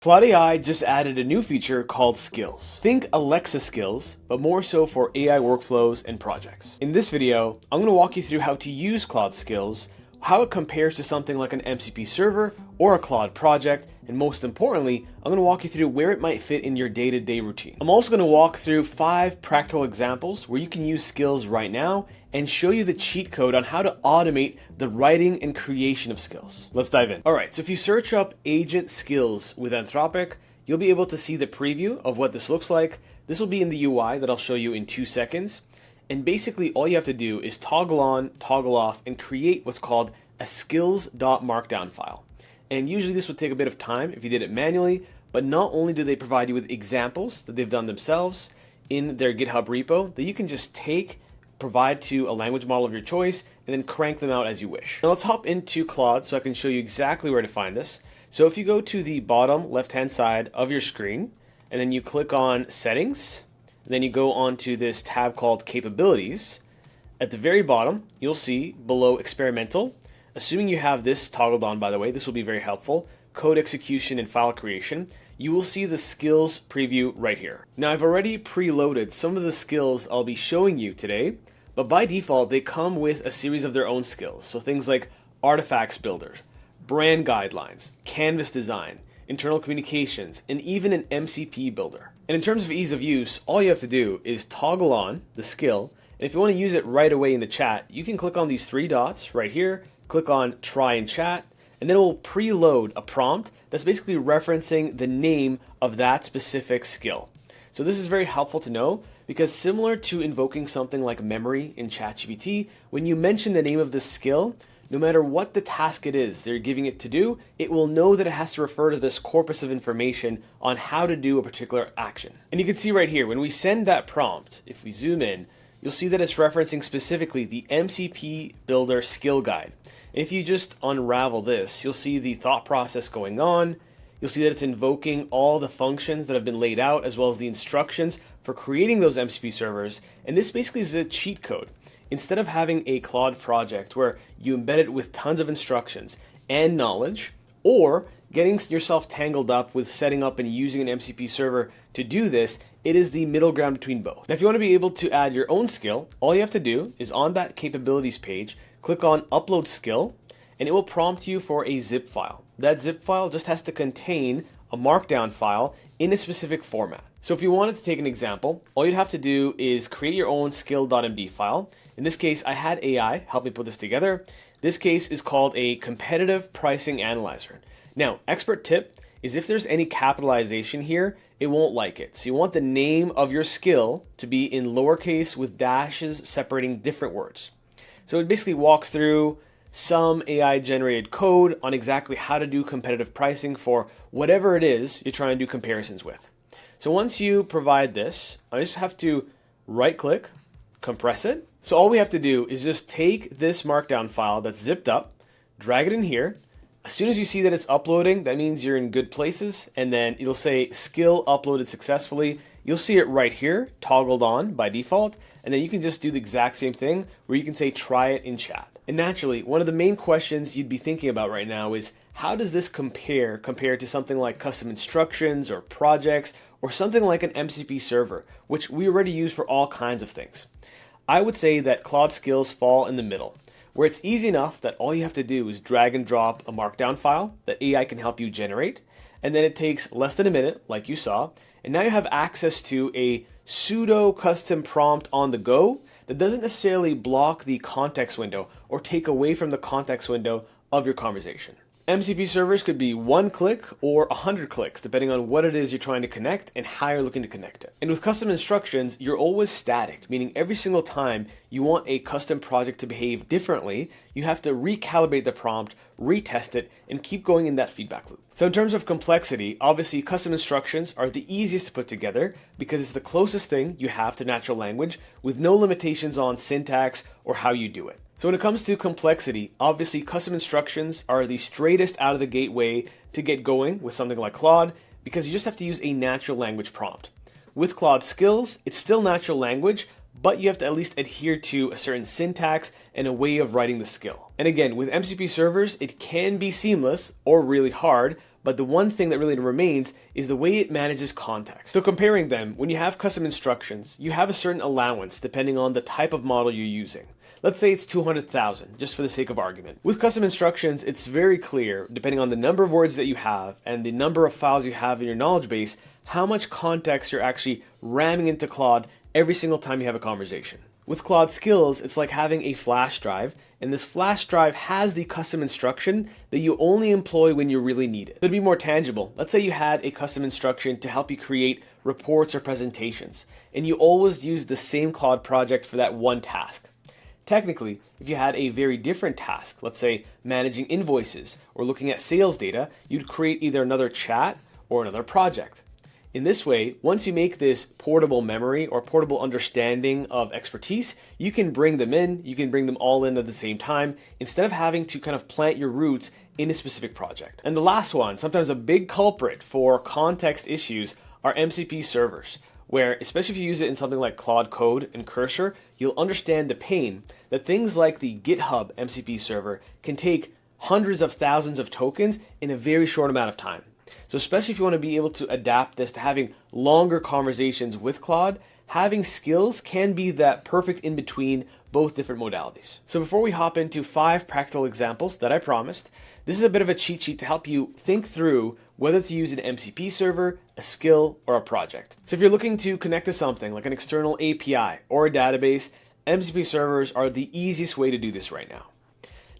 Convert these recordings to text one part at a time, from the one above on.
Claude AI just added a new feature called Skills. Think Alexa skills, but more so for AI workflows and projects. In this video, I'm going to walk you through how to use Claude Skills, how it compares to something like an MCP server or a Claude project, and most importantly, I'm going to walk you through where it might fit in your day-to-day routine. I'm also going to walk through 5 practical examples where you can use Skills right now and show you the cheat code on how to automate the writing and creation of skills. Let's dive in. All right, so if you search up agent skills with Anthropic, you'll be able to see the preview of what this looks like. This will be in the UI that I'll show you in 2 seconds. And basically all you have to do is toggle on, toggle off, and create what's called a skills.markdown file. And usually this would take a bit of time if you did it manually, but not only do they provide you with examples that they've done themselves in their GitHub repo that you can just take, provide to a language model of your choice, and then crank them out as you wish. Now let's hop into Claude so I can show you exactly where to find this. So if you go to the bottom left-hand side of your screen, and then you click on Settings, and then you go onto this tab called Capabilities, at the very bottom, you'll see below Experimental, assuming you have this toggled on, by the way, this will be very helpful, Code Execution and File Creation, you will see the skills preview right here. Now I've already preloaded some of the skills I'll be showing you today, but by default they come with a series of their own skills. So things like artifacts builder, brand guidelines, canvas design, internal communications, and even an MCP builder. And in terms of ease of use, all you have to do is toggle on the skill, and if you want to use it right away in the chat, you can click on these 3 dots right here, click on Try and Chat, and then it will preload a prompt that's basically referencing the name of that specific skill. So this is very helpful to know because similar to invoking something like memory in ChatGPT, when you mention the name of this skill, no matter what the task it is they're giving it to do, it will know that it has to refer to this corpus of information on how to do a particular action. And you can see right here, when we send that prompt, if we zoom in, you'll see that it's referencing specifically the MCP Builder skill guide. And if you just unravel this, you'll see the thought process going on. You'll see that it's invoking all the functions that have been laid out as well as the instructions for creating those MCP servers. And this basically is a cheat code. Instead of having a Claude project where you embed it with tons of instructions and knowledge, or getting yourself tangled up with setting up and using an MCP server to do this, it is the middle ground between both. Now, if you want to be able to add your own skill, all you have to do is on that capabilities page, click on Upload Skill, and it will prompt you for a zip file. That zip file just has to contain a markdown file in a specific format. So if you wanted to take an example, all you'd have to do is create your own skill.mmd file. In this case, I had AI help me put this together. This case is called a competitive pricing analyzer. Now, expert tip is if there's any capitalization here, it won't like it. So you want the name of your skill to be in lowercase with dashes separating different words. So it basically walks through some AI generated code on exactly how to do competitive pricing for whatever it is you're trying to do comparisons with. So once you provide this, I just have to right click, compress it. So all we have to do is just take this markdown file that's zipped up, drag it in here. As soon as you see that it's uploading, that means you're in good places, and then it'll say skill uploaded successfully. You'll see it right here, toggled on by default, and then you can just do the exact same thing where you can say try it in chat. And naturally, one of the main questions you'd be thinking about right now is how does this compare to something like custom instructions or projects or something like an MCP server, which we already use for all kinds of things. I would say that Claude Skills fall in the middle, where it's easy enough that all you have to do is drag and drop a markdown file that AI can help you generate, and then it takes less than a minute, like you saw, and now you have access to a pseudo custom prompt on the go that doesn't necessarily block the context window or take away from the context window of your conversation. MCP servers could be 1 click or 100 clicks, depending on what it is you're trying to connect and how you're looking to connect it. And with custom instructions, you're always static, meaning every single time you want a custom project to behave differently, you have to recalibrate the prompt, retest it, and keep going in that feedback loop. So in terms of complexity, obviously custom instructions are the easiest to put together because it's the closest thing you have to natural language with no limitations on syntax or how you do it. So when it comes to complexity, obviously custom instructions are the straightest out of the gate way to get going with something like Claude because you just have to use a natural language prompt. With Claude Skills, it's still natural language, but you have to at least adhere to a certain syntax and a way of writing the skill. And again, with MCP servers, it can be seamless or really hard, but the one thing that really remains is the way it manages context. So comparing them, when you have custom instructions, you have a certain allowance depending on the type of model you're using. Let's say it's 200,000, just for the sake of argument. With custom instructions, it's very clear, depending on the number of words that you have and the number of files you have in your knowledge base, how much context you're actually ramming into Claude every single time you have a conversation. With Claude Skills, it's like having a flash drive, and this flash drive has the custom instruction that you only employ when you really need it. So to be more tangible, let's say you had a custom instruction to help you create reports or presentations, and you always use the same Claude project for that one task. Technically, if you had a very different task, let's say managing invoices or looking at sales data, you'd create either another chat or another project. In this way, once you make this portable memory or portable understanding of expertise, you can bring them in, you can bring them all in at the same time, instead of having to kind of plant your roots in a specific project. And the last one, sometimes a big culprit for context issues, are MCP servers, where, especially if you use it in something like Claude Code and Cursor, you'll understand the pain that things like the GitHub MCP server can take hundreds of thousands of tokens in a very short amount of time. So especially if you want to be able to adapt this to having longer conversations with Claude, having skills can be that perfect in between both different modalities. So before we hop into 5 practical examples that I promised, this is a bit of a cheat sheet to help you think through whether to use an MCP server, a skill, or a project. So if you're looking to connect to something like an external API or a database, MCP servers are the easiest way to do this right now.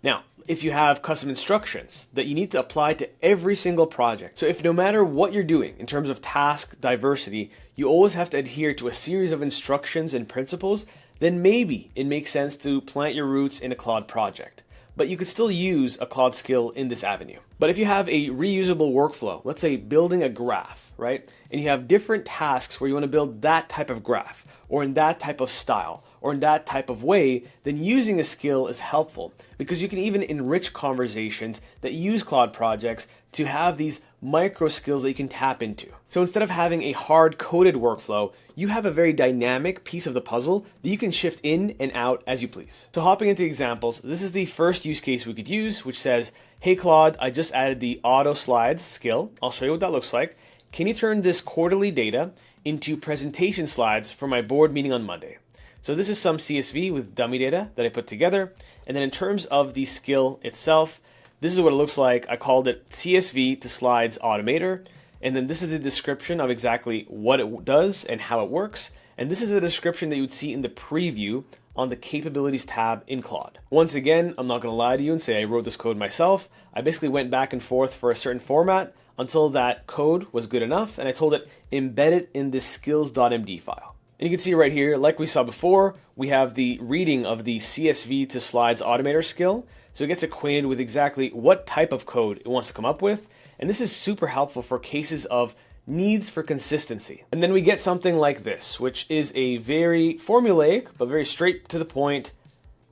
Now, if you have custom instructions that you need to apply to every single project, so if no matter what you're doing in terms of task diversity, you always have to adhere to a series of instructions and principles, then maybe it makes sense to plant your roots in a Claude project. But you could still use a Claude skill in this avenue. But if you have a reusable workflow, let's say building a graph, right? And you have different tasks where you want to build that type of graph, or in that type of style, or in that type of way, then using a skill is helpful because you can even enrich conversations that use Claude projects to have these micro skills that you can tap into. So instead of having a hard-coded workflow, you have a very dynamic piece of the puzzle that you can shift in and out as you please. So hopping into examples, this is the first use case we could use, which says, hey Claude, I just added the auto slides skill. I'll show you what that looks like. Can you turn this quarterly data into presentation slides for my board meeting on Monday? So this is some CSV with dummy data that I put together. And then in terms of the skill itself, this is what it looks like. I called it CSV to Slides Automator. And then this is the description of exactly what it does and how it works. And this is the description that you would see in the preview on the Capabilities tab in Claude. Once again, I'm not going to lie to you and say I wrote this code myself. I basically went back and forth for a certain format until that code was good enough. And I told it embed it in this skills.md file. And you can see right here, like we saw before, we have the reading of the CSV to Slides Automator skill. So it gets acquainted with exactly what type of code it wants to come up with. And this is super helpful for cases of needs for consistency. And then we get something like this, which is a very formulaic, but very straight to the point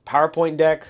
PowerPoint deck.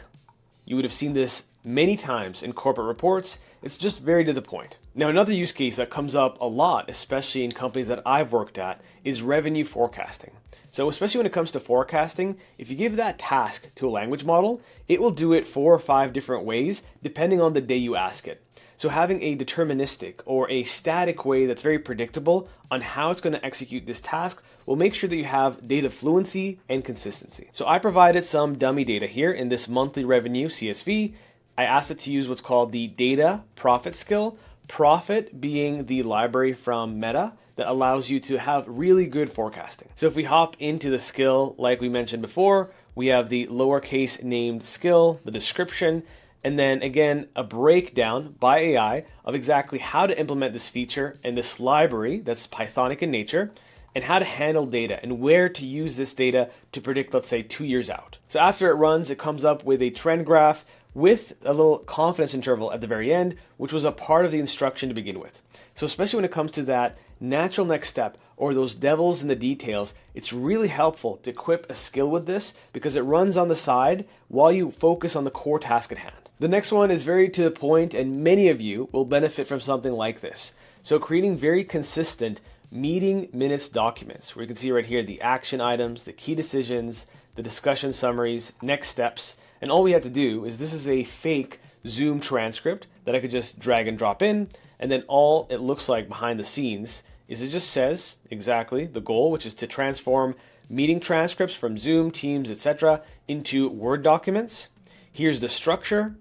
You would have seen this many times in corporate reports. It's just very to the point. Now, another use case that comes up a lot, especially in companies that I've worked at, is revenue forecasting. So especially when it comes to forecasting, if you give that task to a language model, it will do it 4 or 5 different ways, depending on the day you ask it. So having a deterministic or a static way that's very predictable on how it's going to execute this task will make sure that you have data fluency and consistency. So I provided some dummy data here in this monthly revenue CSV. I asked it to use what's called the data profit skill, profit being the library from Meta that allows you to have really good forecasting. So if we hop into the skill, like we mentioned before, we have the lowercase named skill, the description, and then again, a breakdown by AI of exactly how to implement this feature in this library that's Pythonic in nature, and how to handle data and where to use this data to predict, let's say, 2 years out. So after it runs, it comes up with a trend graph with a little confidence interval at the very end, which was a part of the instruction to begin with. So especially when it comes to that natural next step or those devils in the details, it's really helpful to equip a skill with this because it runs on the side while you focus on the core task at hand. The next one is very to the point, and many of you will benefit from something like this. So creating very consistent meeting minutes documents, where you can see right here the action items, the key decisions, the discussion summaries, next steps. And all we have to do is, this is a fake Zoom transcript that I could just drag and drop in, and then all it looks like behind the scenes is it just says exactly the goal, which is to transform meeting transcripts from Zoom, Teams, etc. into Word documents. Here's the structure.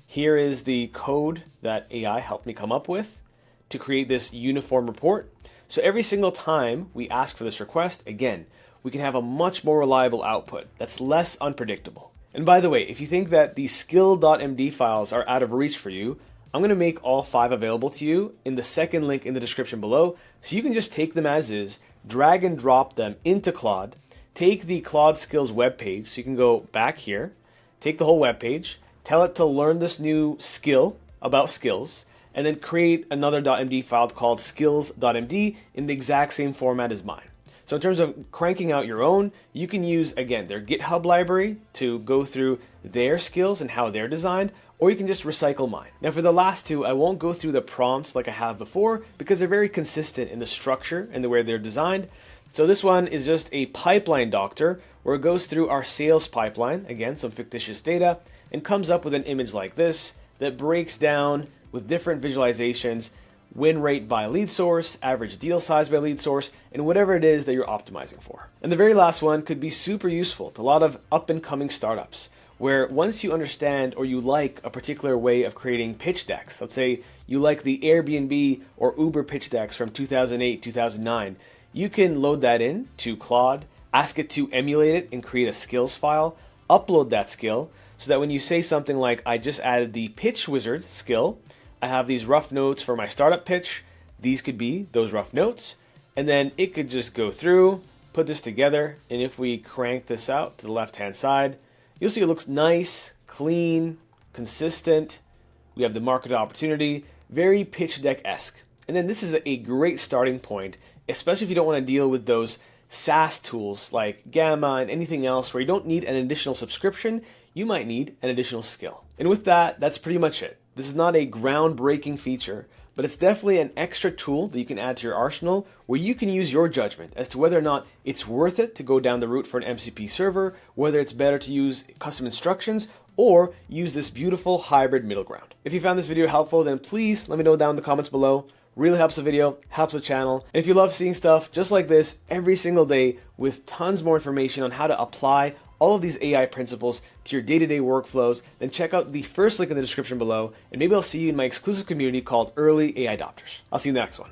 Here is the code that AI helped me come up with to create this uniform report. So every single time we ask for this request, again, we can have a much more reliable output that's less unpredictable. And by the way, if you think that the skill.md files are out of reach for you, I'm going to make all 5 available to you in the second link in the description below, so you can just take them as is, drag and drop them into Claude, take the Claude Skills webpage, so you can go back here, take the whole webpage, tell it to learn this new skill about skills, and then create another .md file called skills.md in the exact same format as mine. So in terms of cranking out your own, you can use, again, their GitHub library to go through their skills and how they're designed, or you can just recycle mine. Now for the last 2, I won't go through the prompts like I have before because they're very consistent in the structure and the way they're designed. So this one is just a pipeline doctor where it goes through our sales pipeline, again, some fictitious data, and comes up with an image like this that breaks down with different visualizations, win rate by lead source, average deal size by lead source, and whatever it is that you're optimizing for. And the very last one could be super useful to a lot of up and coming startups, where once you understand or you like a particular way of creating pitch decks, let's say you like the Airbnb or Uber pitch decks from 2008, 2009, you can load that in to Claude, ask it to emulate it and create a skills file, upload that skill, so that when you say something like, I just added the pitch wizard skill, I have these rough notes for my startup pitch, these could be those rough notes, and then it could just go through, put this together, and if we crank this out to the left-hand side, you'll see it looks nice, clean, consistent. We have the market opportunity, very pitch deck-esque. And then this is a great starting point, especially if you don't want to deal with those SaaS tools like Gamma and anything else where you don't need an additional subscription, you might need an additional skill. And with that, that's pretty much it. This is not a groundbreaking feature, but it's definitely an extra tool that you can add to your arsenal where you can use your judgment as to whether or not it's worth it to go down the route for an MCP server, whether it's better to use custom instructions, or use this beautiful hybrid middle ground. If you found this video helpful, then please let me know down in the comments below. Really helps the video, helps the channel. And if you love seeing stuff just like this every single day with tons more information on how to apply all of these AI principles to your day-to-day workflows, then check out the first link in the description below, and maybe I'll see you in my exclusive community called Early AI Adopters. I'll see you in the next one.